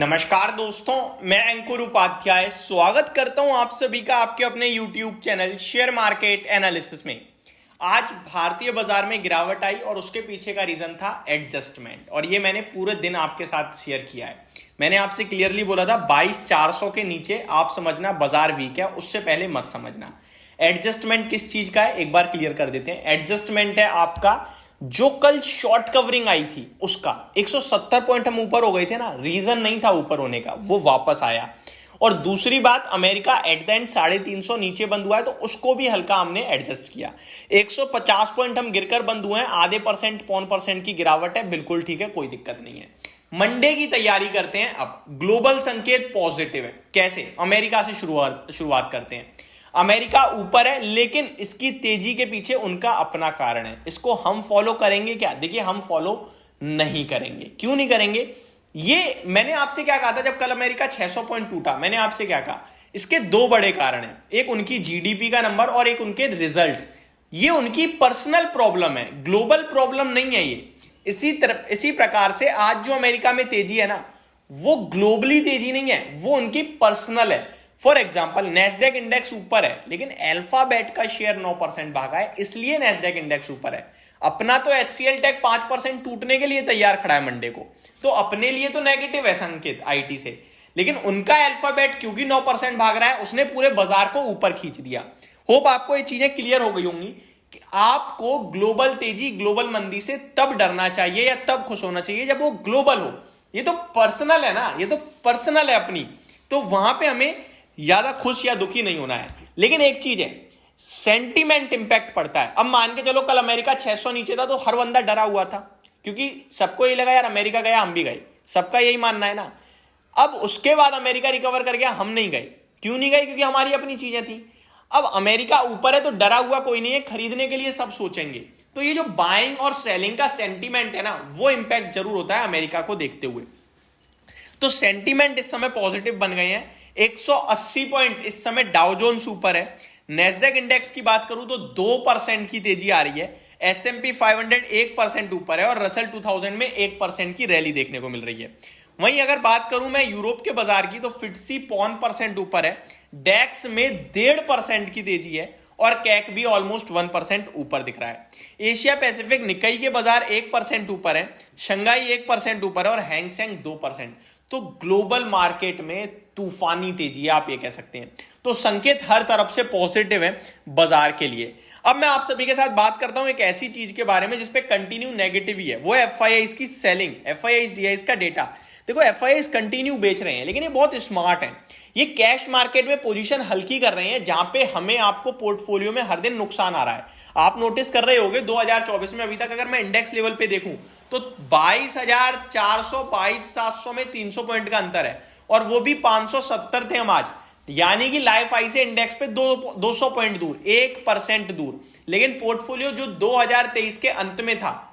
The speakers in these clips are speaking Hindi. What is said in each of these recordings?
नमस्कार दोस्तों, मैं अंकुर उपाध्याय स्वागत करता हूं आप सभी का आपके अपने YouTube channel share market analysis में। आज भारतीय बाजार में गिरावट आई और उसके पीछे का रीजन था एडजस्टमेंट, और ये मैंने पूरे दिन आपके साथ शेयर किया है। मैंने आपसे क्लियरली बोला था 22,400 के नीचे आप समझना बाजार वीक है, उससे पहले मत समझना। एडजस्टमेंट किस चीज का है एक बार क्लियर कर देते हैं। एडजस्टमेंट है आपका जो कल शॉर्ट कवरिंग आई थी उसका 170 पॉइंट हम ऊपर हो गए थे ना, रीजन नहीं था ऊपर होने का, वो वापस आया। और दूसरी बात, अमेरिका एट द एंड 350 नीचे बंद हुआ है तो उसको भी हल्का हमने एडजस्ट किया। 150 पॉइंट हम गिरकर बंद हुए हैं, आधे परसेंट पौन परसेंट की गिरावट है, बिल्कुल ठीक है, कोई दिक्कत नहीं है। मंडे की तैयारी करते हैं। अब ग्लोबल संकेत पॉजिटिव है। कैसे? अमेरिका से शुरुआत करते हैं। अमेरिका ऊपर है, लेकिन इसकी तेजी के पीछे उनका अपना कारण है। इसको हम फॉलो करेंगे क्या? देखिए, हम फॉलो नहीं करेंगे। क्यों नहीं करेंगे? ये मैंने आपसे क्या कहा था जब कल अमेरिका 600 पॉइंट टूटा? मैंने आपसे क्या कहा? इसके दो बड़े कारण हैं, एक उनकी जीडीपी का नंबर और एक उनके रिजल्ट्स। ये उनकी पर्सनल प्रॉब्लम है, ग्लोबल प्रॉब्लम नहीं है ये। इसी प्रकार से आज जो अमेरिका में तेजी है ना, वो ग्लोबली तेजी नहीं है, वो उनकी पर्सनल है। फॉर एग्जाम्पल, नेस्डेक इंडेक्स ऊपर है, लेकिन अल्फाबेट का शेयर 9% भागा है, इसलिए नेस्डेक इंडेक्स ऊपर है। अपना तो एचसीएल टेक 5% टूटने के लिए तैयार खड़ा है मंडे को, तो अपने लिए तो नेगेटिव है संकेत आईटी से, लेकिन उनका अल्फाबेट क्योंकि 9% भाग रहा है, उसने पूरे बाजार को ऊपर खींच दिया। होप आपको ये चीजें क्लियर हो गई होंगी कि आपको ग्लोबल तेजी, ग्लोबल मंदी से तब डरना चाहिए या तब खुश होना चाहिए जब वो ग्लोबल हो। ये तो पर्सनल है ना, ये तो पर्सनल है अपनी, तो वहां पे हमें ज्यादा खुश या दुखी नहीं होना है। लेकिन एक चीज है, सेंटीमेंट इंपैक्ट पड़ता है। अब मान के चलो कल अमेरिका 600 नीचे था तो हर बंदा डरा हुआ था, क्योंकि सबको ये लगा यार अमेरिका गया हम भी गए, सबका यही मानना है ना। अब उसके बाद अमेरिका रिकवर कर गया, हम नहीं गए। क्यों नहीं गए? क्योंकि हमारी अपनी चीजें थी। अब अमेरिका ऊपर है तो डरा हुआ कोई नहीं है, खरीदने के लिए सब सोचेंगे। तो ये जो बाइंग और सेलिंग का सेंटीमेंट है ना, वो इंपैक्ट जरूर होता है अमेरिका को देखते हुए। तो सेंटीमेंट इस समय पॉजिटिव बन गए हैं। 180 पॉइंट इस समय डाउ जोन्स ऊपर है। नेस्डेक इंडेक्स की बात करूं तो 2% की तेजी आ रही है। एसएमपी 500 1% ऊपर है और रसल 2000 में 1% की रैली देखने को मिल रही है। वहीं अगर बात करूं मैं यूरोप के बाजार की, तो फिट्सी 0.5% ऊपर है, डैक्स में 1.5% की तेजी है और कैक भी ऑलमोस्ट 1% ऊपर दिख रहा है। एशिया पैसिफिक निकाई के बाजार 1% ऊपर है, शंघाई 1% ऊपर है और हैंगसेंग 2%। तो ग्लोबल मार्केट में तूफानी तेजी है, आप ये कह सकते हैं। तो संकेत हर तरफ से पॉजिटिव है बाजार के लिए। अब मैं आप सभी के साथ बात करता हूं एक ऐसी चीज के बारे में जिसपे कंटिन्यू नेगेटिव ही है, वो है एफआईआईज की सेलिंग, एफआईआईज डीआईज का डेटा। देखो, एफआईआईज कंटिन्यू बेच रहे हैं, लेकिन ये बहुत स्मार्ट है। ये कैश मार्केट में पोजीशन हल्की कर रहे हैं, जहां पे हमें आपको पोर्टफोलियो में हर दिन नुकसान आ रहा है। आप नोटिस कर रहे होंगे 2024 में अभी तक अगर मैं इंडेक्स लेवल पे देखूं तो 22,400 22,700 में 300 पॉइंट का अंतर है, और वो भी 570 थे हम आज, यानी कि लाइफ आई से इंडेक्स पे 200 पॉइंट दूर, 1% दूर। लेकिन पोर्टफोलियो जो 2023 के अंत में था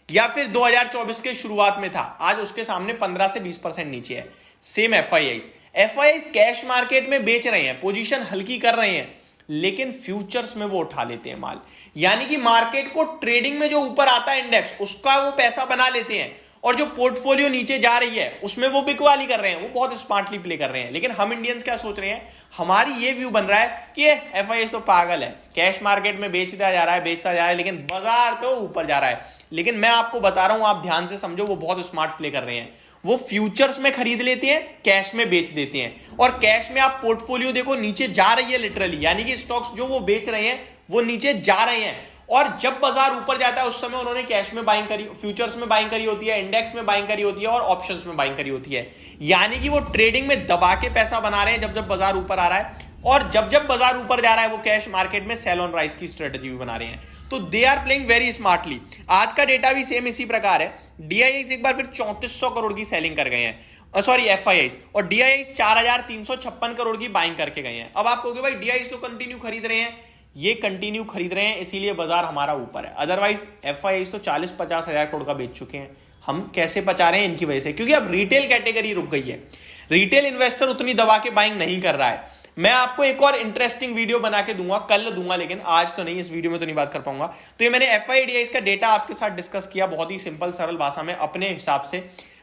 या फिर 2024 के शुरुआत में था, आज उसके सामने 15 से 20% नीचे है। सेम एफआईआईज कैश मार्केट में बेच रहे हैं, पोजीशन हल्की कर रहे हैं, लेकिन फ्यूचर्स में वो उठा लेते हैं माल। यानी कि मार्केट को ट्रेडिंग में जो ऊपर आता है इंडेक्स, उसका वो पैसा बना लेते हैं, और जो पोर्टफोलियो नीचे जा रही है उसमें वो बिकवाली कर रहे हैं, वो बहुत स्मार्टली प्ले कर रहे हैं। लेकिन हम इंडियंस क्या सोच रहे हैं? हमारी ये व्यू बन रहा है कि एफआईआई तो पागल है, कैश मार्केट में बेचता जा रहा है, लेकिन बाजार तो ऊपर जा रहा है। लेकिन मैं आपको बता रहा हूं, आप ध्यान से समझो, वो बहुत स्मार्ट प्ले कर रहे हैं। वो फ्यूचर्स में खरीद लेते हैं, कैश में बेच देते हैं, और कैश में आप पोर्टफोलियो देखो नीचे जा रही है लिटरली, यानी कि स्टॉक्स जो वो बेच रहे हैं वो नीचे जा रहे हैं। और जब बाजार ऊपर जाता है उस समय उन्होंने कैश में बाइंग करी, फ्यूचर्स में बाइंग करी होती है, इंडेक्स में बाइंग करी होती है और ऑप्शंस में बाइंग करी होती है। यानी कि वो ट्रेडिंग में दबा के पैसा बना रहे हैं जब जब बाजार ऊपर आ रहा है, और जब जब बाजार ऊपर जा रहा है वो कैश मार्केट में सेल ऑन राइज की स्ट्रेटजी भी बना रहे हैं। तो they are playing very smartly. आज का डेटा भी सेम इसी प्रकार है। डीआईआईज एक बार फिर 3400 करोड़ की सेलिंग कर गए हैं, सॉरी एफआईआईज, और डीआईआईज 4356 करोड़ की बाइंग करके गए हैं। अब आप कहोगे भाई डीआईआईज तो कंटिन्यू खरीद रहे हैं, ये कंटिन्यू खरीद रहे हैं इसीलिए बाजार हमारा ऊपर है, अदरवाइज एफआईआईज तो 40-50 हजार करोड़ का बेच चुके हैं। हम कैसे बचा रहे हैं? इनकी वजह से, क्योंकि अब रिटेल कैटेगरी रुक गई है, रिटेल इन्वेस्टर उतनी दबा के बाइंग नहीं कर रहा है। मैं आपको एक और इंटरेस्टिंग वीडियो बना के दूंगा, कल दूंगा, लेकिन आज तो नहीं, इस वीडियो में तो नहीं बात कर पाऊंगा। तो ये मैंने एफआईआईडीआईज का डेटा आपके साथ डिस्कस किया बहुत ही सिंपल सरल भाषा में अपने हिसाब से।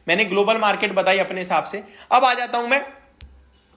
मैंने ग्लोबल मार्केट बताई अपने हिसाब से। अब आ जाता हूं मैं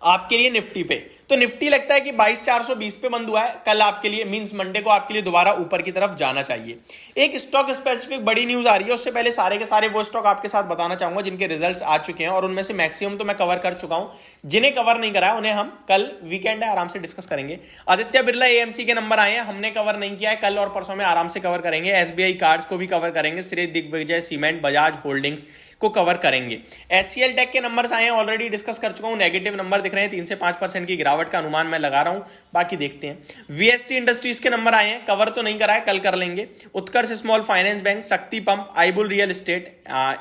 आपके लिए निफ्टी पे। तो निफ्टी लगता है कि 22,420 पे बंद हुआ है कल आपके लिए, मींस मंडे को आपके लिए दोबारा ऊपर की तरफ जाना चाहिए। एक स्टॉक स्पेसिफिक बड़ी न्यूज आ रही है, उससे पहले सारे के सारे वो स्टॉक आपके साथ बताना चाहूंगा जिनके रिजल्ट्स आ चुके हैं, और उनमें से मैक्सिमम तो मैं कवर कर चुका हूं। जिन्हें कवर नहीं करा है उन्हें हम कल, वीकेंड है, आराम से डिस्कस करेंगे। आदित्य बिरला एएमसी के नंबर आए हैं, हमने कवर नहीं किया है, कल और परसों में आराम से कवर करेंगे। एसबीआई कार्ड्स को भी कवर करेंगे, श्री दिग्विजय सीमेंट, बजाज होल्डिंग्स को कवर करेंगे। एचसीएल टेक के नंबर्स आए हैं, ऑलरेडी डिस्कस कर चुका हूं, नेगेटिव नंबर दिख रहे हैं, 3 से 5% की गिरावट का अनुमान मैं लगा रहा हूं, बाकी देखते हैं। वीएसटी इंडस्ट्रीज के नंबर आए हैं, कवर तो नहीं करा है, कल कर लेंगे। उत्कर्ष स्मॉल फाइनेंस बैंक, शक्ति पंप, आईबुल रियल एस्टेट,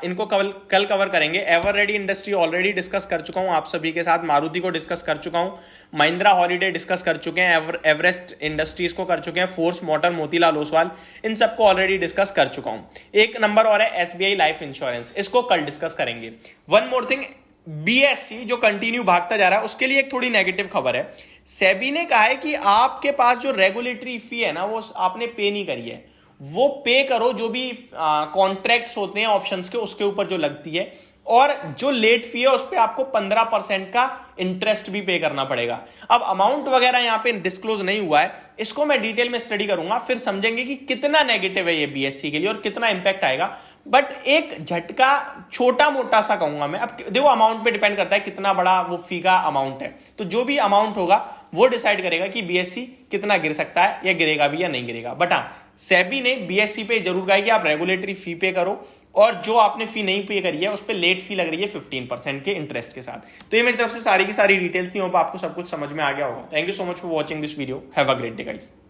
इनको कल कवर करेंगे। Ever ready industry already discuss कर चुका हूं आप सभी के साथ, मारुति को डिस्कस कर चुका हूं, महिंद्रा हॉलीडे डिस्कस कर चुके हैं, एवरेस्ट इंडस्ट्रीज को कर चुके हैं, फोर्स मोटर, मोतीलाल ओसवाल, इन सबको ऑलरेडी डिस्कस कर चुका हूं। एक नंबर और है एसबीआई लाइफ इंश्योरेंस, इसको कल डिस्कस करेंगे। वन मोर थिंग, बीएससी जो कंटिन्यू भागता जा रहा है उसके लिए एक थोड़ी नेगेटिव खबर है। सेबी ने कहा है कि आपके पास जो रेगुलेटरी फी है ना, वो आपने पे नहीं करी है, वो पे करो, जो भी कॉन्ट्रैक्ट्स होते हैं ऑप्शंस के, उसके ऊपर जो लगती है, और जो लेट फी है उस पर आपको 15% का इंटरेस्ट भी पे करना पड़ेगा। अब अमाउंट वगैरह यहां पे डिस्क्लोज नहीं हुआ है, इसको मैं डिटेल में स्टडी करूंगा, फिर समझेंगे कि कितना नेगेटिव है ये बीएससी के लिए और कितना इंपैक्ट आएगा। बट एक झटका छोटा मोटा सा कहूंगा मैं। अब देखो, अमाउंट पे डिपेंड करता है कितना बड़ा वो फी का अमाउंट है, तो जो भी अमाउंट होगा वो डिसाइड करेगा कि बीएससी कितना गिर सकता है, या गिरेगा भी या नहीं गिरेगा। बट हाँ, सेबी ने बीएससी पे जरूर कहा कि आप रेगुलेटरी फी पे करो, और जो आपने फी नहीं पे करी है उस पर लेट फी लग रही है 15% के इंटरेस्ट के साथ। तो ये मेरी तरफ से सारी की सारी डिटेल्स थी, होप आपको सब कुछ समझ में आ गया होगा। Thank you so much for watching this video, have a great day guys.